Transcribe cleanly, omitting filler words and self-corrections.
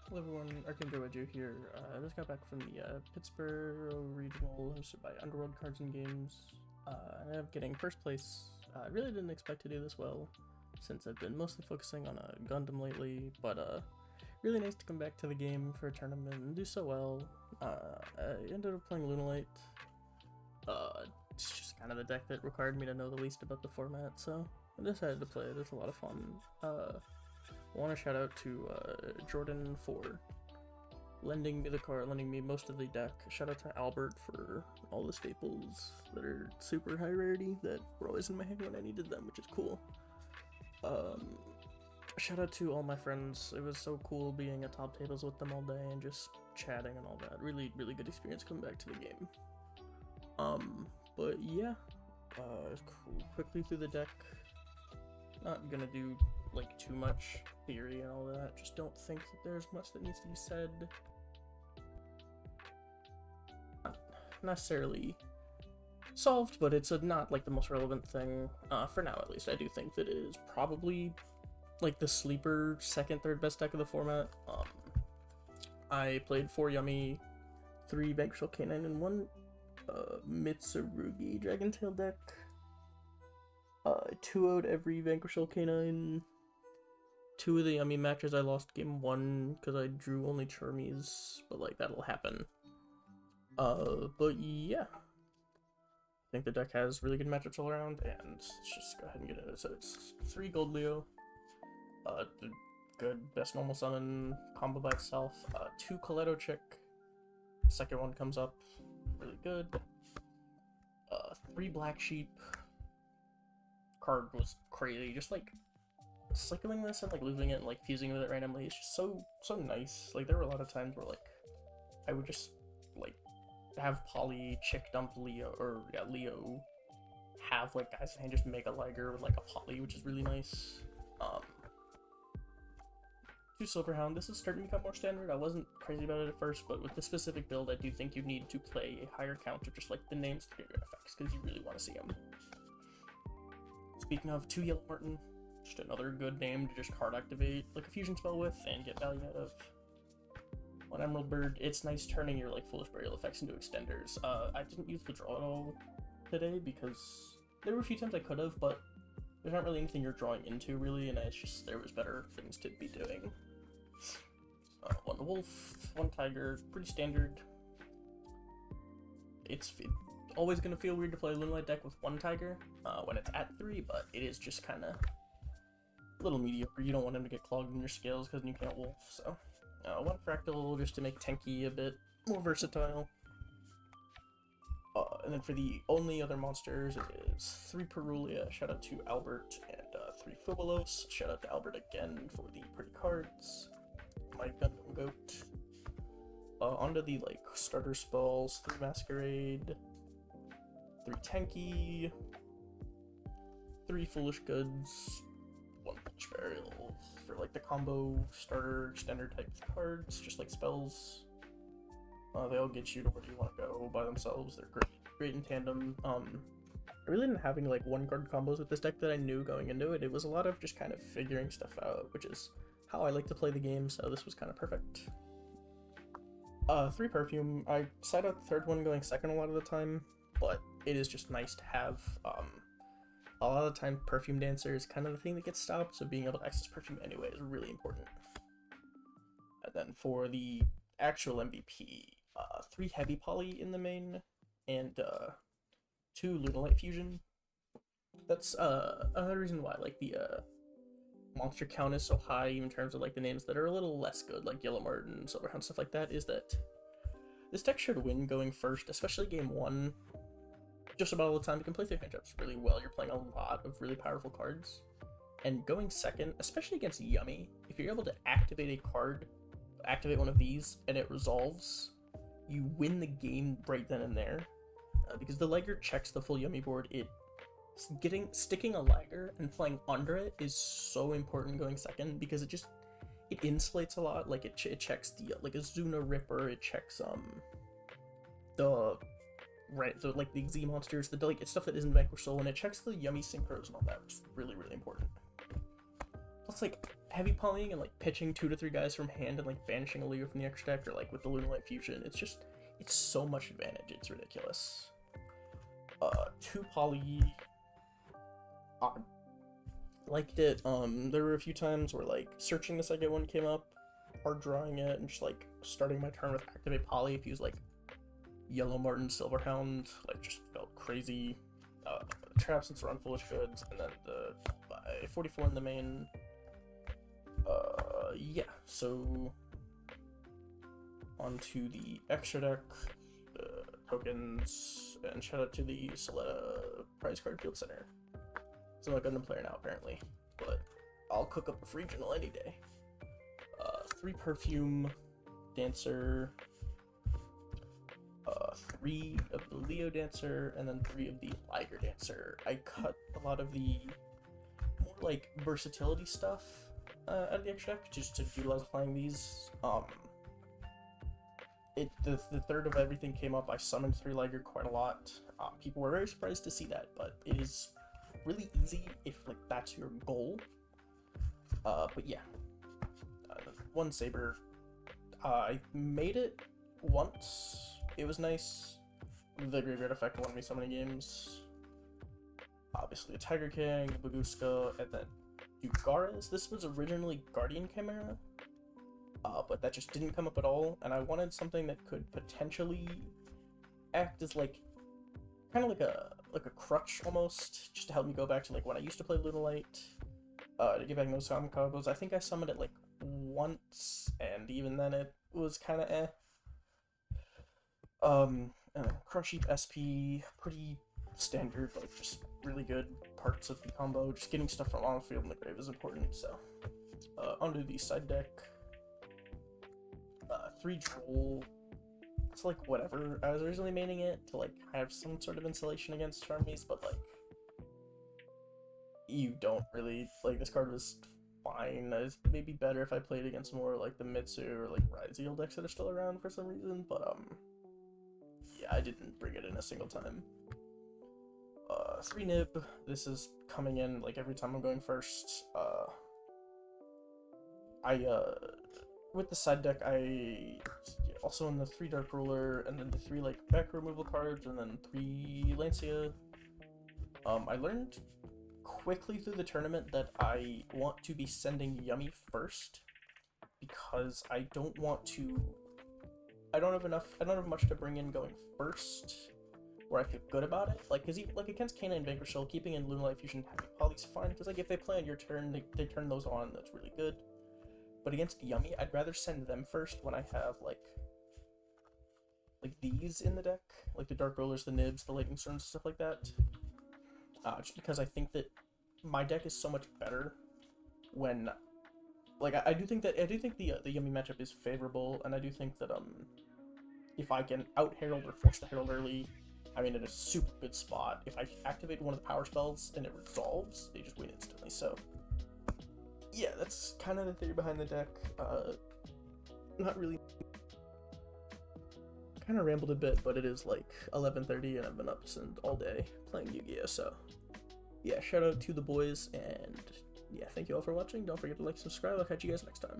Hello everyone, Arcandroid here. I just got back from the Pitsboro Regional hosted by Underworld Cards and Games. I ended up getting first place. I really didn't expect to do this well, since I've been mostly focusing on Gundam lately, but really nice to come back to the game for a tournament and do so well. I ended up playing Lunalight. It's just kind of the deck that required me to know the least about the format, so I decided to play it. It's a lot of fun. I want to shout out to Jordan for lending me most of the deck. Shout out to Albert for all the staples that are super high rarity that were always in my hand when I needed them, which is cool. Shout out to all my friends. It was so cool being at top tables with them all day and just chatting and all that. Really, really good experience coming back to the game. But yeah, quickly through the deck. Not gonna do like too much theory and all that. Just don't think that there's much that needs to be said. Not necessarily solved, but it's not like the most relevant thing for now, at least. I do think that it is probably like the sleeper second, third best deck of the format. I played 4 Yummy, 3 Vanquish Canine, and 1 Mitsurugi Dragontail deck. 2-0'd every Vanquish Canine. 2 of the Yummy matches I lost game 1 because I drew only Charmies, but like that'll happen. But yeah. I think the deck has really good matchups all around, and let's just go ahead and get into it. So it's 3 Gold Leo. The good best normal summon combo by itself. 2 Coletto Chick. Second one comes up. Really good. 3 Black Sheep. Card was crazy, just like cycling this and like losing it and like fusing with it randomly is just so nice. Like there were a lot of times where like I would just like have Poly chick dump Leo, or yeah, Leo have like guys in hand just make a Liger with like a Poly, which is really nice. 2 Silverhound. This is starting to become more standard. I wasn't crazy about it at first, but with this specific build I do think you need to play a higher count of just like the names to get your effects, because you really want to see them. Speaking of, 2 Yellow Martin, just another good name to just card activate like a fusion spell with and get value out of. 1 Emerald Bird. It's nice turning your like Foolish Burial effects into extenders. I didn't use the draw at all today because there were a few times I could have, but there's not really anything you're drawing into really, and it's just there was better things to be doing. 1 Wolf, 1 Tiger, pretty standard. It's always going to feel weird to play a Lunalight deck with 1 Tiger when it's at 3, but it is just kind of a little mediocre. You don't want him to get clogged in your scales because you can't Wolf, so 1 Fractal just to make Tenki a bit more versatile. And then for the only other monsters, it is 3 Perulia, shout out to Albert, and 3 Phobolos, shout out to Albert again for the pretty cards. My Gundam Goat. Onto the like starter spells, 3 Masquerade, 3 Tenki, 3 Foolish Goods, 1 Foolish Burial for like the combo starter extender type cards, just like spells. They all get you to where you want to go by themselves. They're great in tandem. I really didn't have any like 1 card combos with this deck that I knew going into it. It was a lot of just kind of figuring stuff out, which is how I like to play the game, so this was kind of perfect. 3 Perfume. I side out the 3rd one going second a lot of the time, but it is just nice to have. A lot of the time, Perfume Dancer is kind of the thing that gets stopped, so being able to access Perfume anyway is really important. And then for the actual MVP, 3 Heavy Poly in the main, and 2 Lunalight Fusion. That's another reason why like the monster count is so high, even in terms of like the names that are a little less good, like Yellow Martin, Silverhound, stuff like that, is that this deck should win going first, especially game 1. Just about all the time. You can play through matchups really well. You're playing a lot of really powerful cards. And going second, especially against Yummy, if you're able to activate a card, activate one of these, and it resolves, you win the game right then and there. Because the Liger checks the full Yummy board. Sticking a Liger and playing under it is so important going second, because it insulates a lot. Like it checks the like a Zuna Ripper, it checks the like the Z monsters, the like it's stuff that isn't Vanquish Soul, and it checks the Yummy synchros and all that, which is really important. Plus it's like heavy polying and like pitching 2 to 3 guys from hand and like banishing a Leo from the extra deck, or like with the Lunalight fusion. It's so much advantage. It's ridiculous. 2 poly. I liked it. There were a few times where like searching the second one came up, hard drawing it, and just like starting my turn with activate poly if he was like Yellow Martin Silverhound, like just felt crazy. Traps and run foolish goods, and then the 44 in the main. Yeah, so onto the extra deck, tokens, and shout out to the Soletta prize card field center. So I'm not gonna player now apparently, but I'll cook up a regional any day. 3 perfume, dancer, 3 of the Leo dancer, and then 3 of the Liger dancer. I cut a lot of the more like versatility stuff out of the extra deck just to utilize playing these. The third of everything came up. I summoned 3 Liger quite a lot. People were very surprised to see that, but it is really easy if like that's your goal. But yeah, 1 saber. I made it once. It was nice. The graveyard effect won me so many games. Obviously, a Tiger King, Baguska, and then Dugares. This was originally Guardian Chimera, but that just didn't come up at all, and I wanted something that could potentially act as like kind of like a crutch almost, just to help me go back to like when I used to play Lunalight, to get back those summon combos. I think I summoned it like once, and even then it was kind of eh. Crush Heap SP, pretty standard, like just really good parts of the combo. Just getting stuff from on field in the grave is important. So, onto the side deck. 3 Droll. It's like whatever. I was originally maining it to like have some sort of insulation against Charmies, but like you don't really like this card was fine. It's maybe better if I played against more like the Mitsu or like Ryzeal decks that are still around for some reason, but yeah, I didn't bring it in a single time. 3 Nib. This is coming in like every time I'm going first. With the side deck, I also in the 3 Dark Ruler, and then the 3 like back removal cards, and then 3 Lancia. I learned quickly through the tournament that I want to be sending Yummy first, because I don't have much to bring in going first where I feel good about it. Like, because like against Canine Vanquishal, keeping in Lunalight Fusion Happy Poly's fine, because like if they play on your turn, they turn those on, that's really good. But against Yummy, I'd rather send them first when I have like these in the deck, like the Dark Rollers, the Nibs, the Lightning Storms, stuff like that. Just because I think that my deck is so much better when, like, I do think the Yummy matchup is favorable, and I do think that if I can out Herald or force the Herald early, I'm in a super good spot. If I activate one of the power spells and it resolves, they just win instantly. So yeah, that's kind of the theory behind the deck. Not really. Kind of rambled a bit, but it is like 11:30 and I've been up since all day playing Yu-Gi-Oh! So yeah, shout out to the boys, and yeah, thank you all for watching. Don't forget to like, subscribe. I'll catch you guys next time.